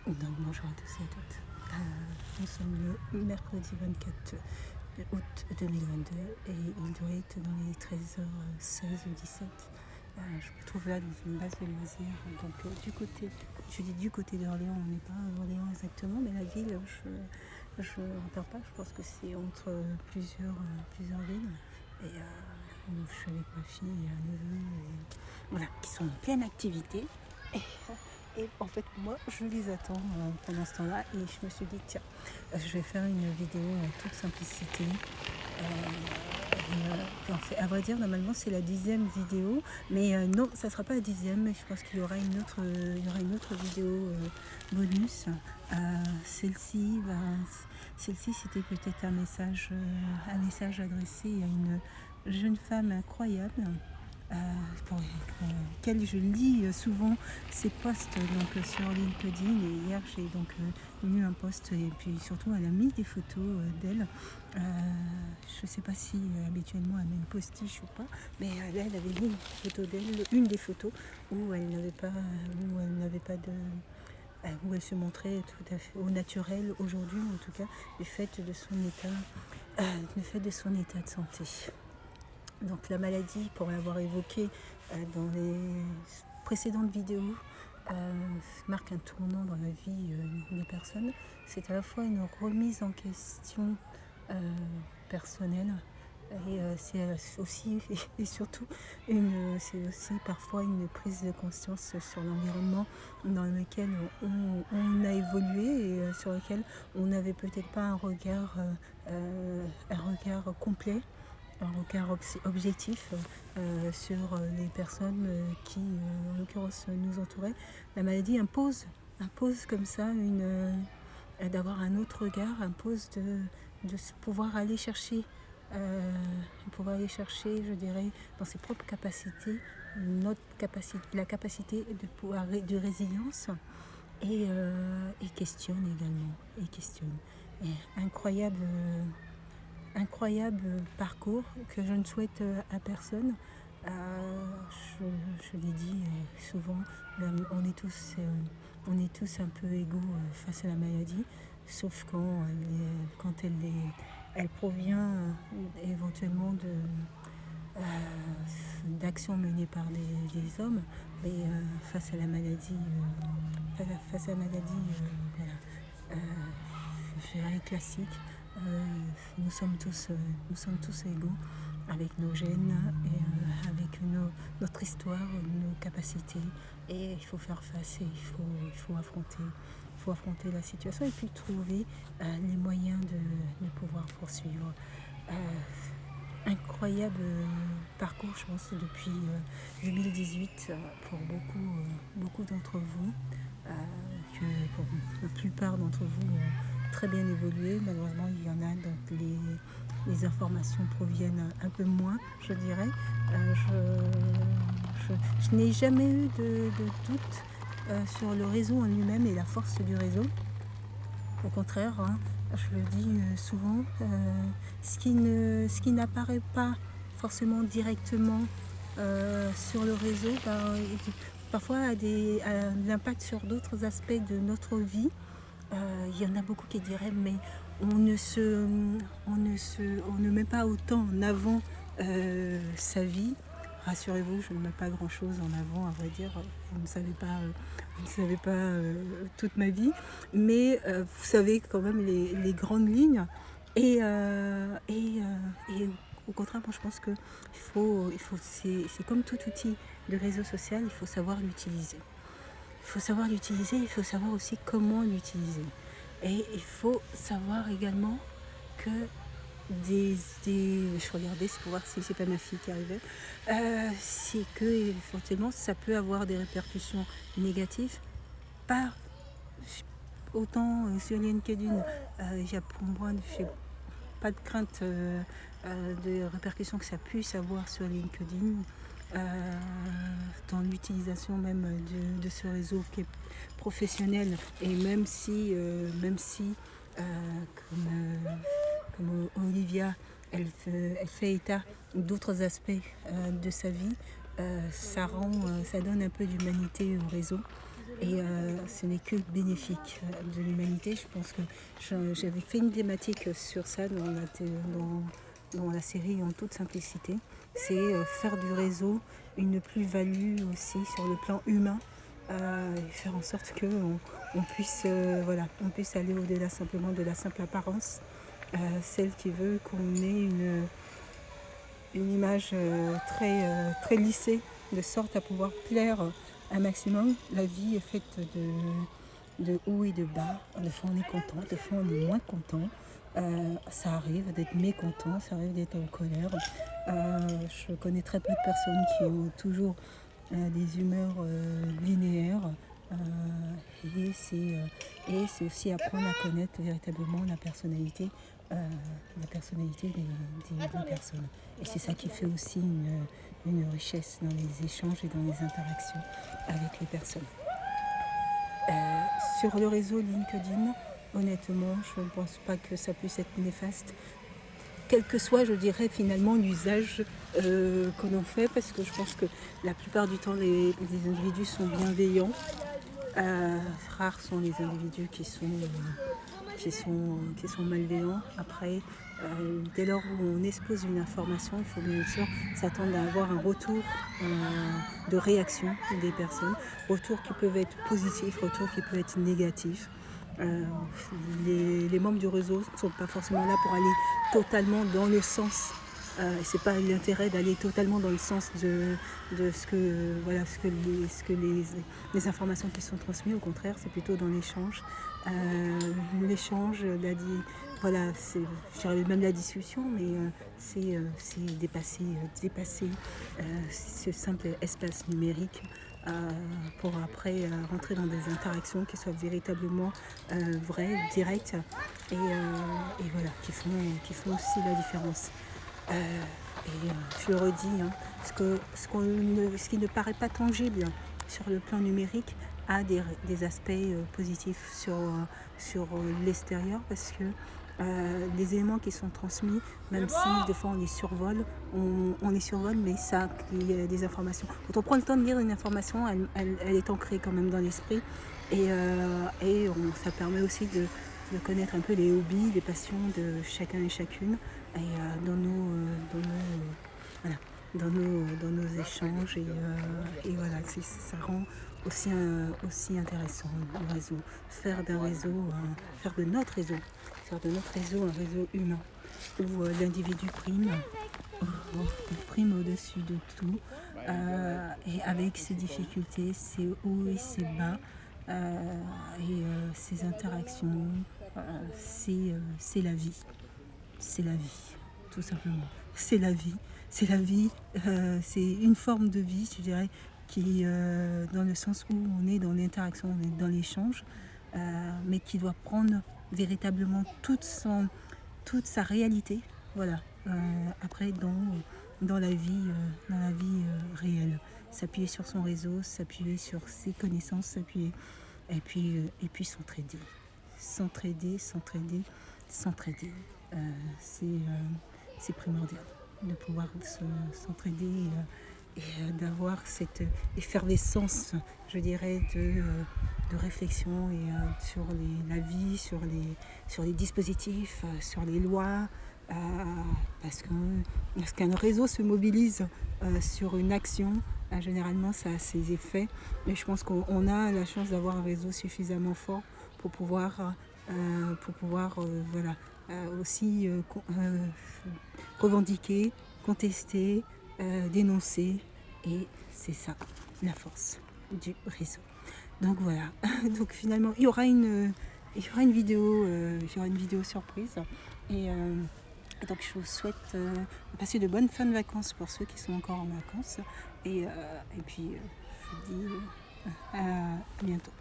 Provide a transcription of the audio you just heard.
Donc bonjour à tous et à toutes. Nous sommes le mercredi 24 août 2022 et il doit être dans les 13h16 ou 17. Je me trouve là dans une base de loisirs. Donc je dis du côté d'Orléans, on n'est pas à Orléans exactement, mais la ville, je ne repère pas, je pense que c'est entre plusieurs villes. Et je suis avec ma fille et un neveu, voilà, qui sont en pleine activité. Et en fait, moi, je les attends pendant ce temps-là et je me suis dit, tiens, je vais faire une vidéo en toute simplicité. En fait, à vrai dire, normalement, c'est la 10e vidéo, mais non, ça ne sera pas la 10e, je pense qu'il y aura une autre vidéo bonus. Celle-ci, c'était peut-être un message adressé à une jeune femme incroyable. Pour laquelle je lis souvent ses posts sur LinkedIn, et hier j'ai lu un post et puis surtout elle a mis des photos d'elle. Je ne sais pas si habituellement elle met une postiche ou pas, mais elle avait mis une photo d'elle, une des photos où elle n'avait pas de où elle se montrait tout à fait au naturel aujourd'hui, en tout cas du fait de son état de santé. Donc la maladie, pour l'avoir évoquée dans les précédentes vidéos, marque un tournant dans la vie des personnes. C'est à la fois une remise en question personnelle et c'est aussi et surtout c'est aussi parfois une prise de conscience sur l'environnement dans lequel on a évolué et sur lequel on n'avait peut-être pas un regard complet, un regard objectif sur les personnes qui, en l'occurrence, nous entouraient. La maladie impose comme ça d'avoir un autre regard, impose de pouvoir aller chercher, je dirais, dans ses propres capacités, la capacité de résilience et questionne également. Et incroyable parcours que je ne souhaite à personne. Je l'ai dit souvent, on est tous un peu égaux face à la maladie, sauf quand elle provient éventuellement d'actions menées par des hommes, mais face à la maladie, voilà, je dirais classique. Nous sommes tous égaux avec nos gènes et avec notre histoire, nos capacités, et il faut faire face et il faut affronter la situation et puis trouver les moyens de pouvoir poursuivre. Incroyable parcours, je pense, depuis 2018 pour beaucoup d'entre vous, que pour la plupart d'entre vous ont très bien évolué. Malheureusement, il y en a dont les informations proviennent un peu moins, je dirais. Je n'ai jamais eu de doute sur le réseau en lui-même et la force du réseau. Au contraire, je le dis souvent, ce qui n'apparaît pas forcément directement sur le réseau, parfois a de l'impact sur d'autres aspects de notre vie. Il y en a beaucoup qui diraient, mais on ne met pas autant en avant sa vie. Rassurez-vous, je ne mets pas grand-chose en avant, à vrai dire. Vous ne savez pas toute ma vie, mais vous savez quand même les grandes lignes. Et au contraire, moi je pense que c'est comme tout outil de réseau social, il faut savoir l'utiliser. Il faut savoir aussi comment l'utiliser. Et il faut savoir également que je regardais pour voir si c'est pas ma fille qui arrivait, c'est que éventuellement ça peut avoir des répercussions négatives, pas autant sur LinkedIn. J'ai pas de crainte de répercussions que ça puisse avoir sur LinkedIn, dans l'utilisation même de ce réseau qui est professionnel, et même si comme Olivia, elle fait état d'autres aspects de sa vie, ça donne un peu d'humanité au réseau. et ce n'est que bénéfique de l'humanité. Je pense que j'avais fait une thématique sur ça dans la série En toute simplicité. C'est faire du réseau une plus-value aussi sur le plan humain, et faire en sorte qu'on puisse, on puisse aller au-delà simplement de la simple apparence, celle qui veut qu'on ait une image très lissée, de sorte à pouvoir plaire un maximum. La vie est faite de haut et de bas. Des fois on est content, des fois on est moins content. Ça arrive d'être mécontent, ça arrive d'être en colère. Je connais très peu de personnes qui ont toujours des humeurs linéaires. Et c'est aussi apprendre à connaître véritablement la personnalité des personnes. Et c'est ça qui fait aussi une richesse dans les échanges et dans les interactions avec les personnes. Sur le réseau LinkedIn, honnêtement, je ne pense pas que ça puisse être néfaste, quel que soit, je dirais, finalement l'usage qu'on en fait, parce que je pense que la plupart du temps, les individus sont bienveillants. Rares sont les individus qui sont malveillants. Après, dès lors où on expose une information, il faut bien sûr s'attendre à avoir un retour de réaction des personnes, retours qui peuvent être positifs, retours qui peuvent être négatifs. Les membres du réseau ne sont pas forcément là pour aller totalement dans le sens. C'est pas l'intérêt d'aller totalement dans le sens de ce que les informations qui sont transmises. Au contraire, c'est plutôt dans l'échange. L'échange, je dirais même la discussion, mais c'est dépasser ce simple espace numérique pour après rentrer dans des interactions qui soient véritablement vraies, directes et voilà, qui font aussi la différence. Je le redis, ce qui ne paraît pas tangible sur le plan numérique a des aspects positifs sur l'extérieur, parce que les éléments qui sont transmis, même si des fois on les survole, mais ça il y a des informations. Quand on prend le temps de lire une information, elle est ancrée quand même dans l'esprit, et ça permet aussi de connaître un peu les hobbies, les passions de chacun et chacune, et dans nos échanges, et voilà, ça rend aussi intéressant le réseau. Faire de notre réseau un réseau humain, où l'individu prime au-dessus de tout, et avec ses difficultés, ses hauts et ses bas, ses interactions, c'est la vie. C'est la vie, tout simplement. C'est la vie. C'est une forme de vie, je dirais, qui, dans le sens où on est dans l'interaction, on est dans l'échange, mais qui doit prendre véritablement toute sa réalité, voilà, après dans la vie réelle. S'appuyer sur son réseau, s'appuyer sur ses connaissances, et puis s'entraider. C'est primordial de pouvoir s'entraider, et d'avoir cette effervescence, je dirais, de réflexion, et sur la vie, sur les dispositifs, sur les lois, parce qu'un réseau se mobilise sur une action. Généralement, ça a ses effets, mais je pense qu'on a la chance d'avoir un réseau suffisamment fort pour pouvoir aussi revendiquer, contester, dénoncer, et c'est ça la force du réseau. Donc voilà, donc finalement il y aura une vidéo surprise, et donc je vous souhaite de passer de bonnes fins de vacances pour ceux qui sont encore en vacances, et puis je vous dis à bientôt.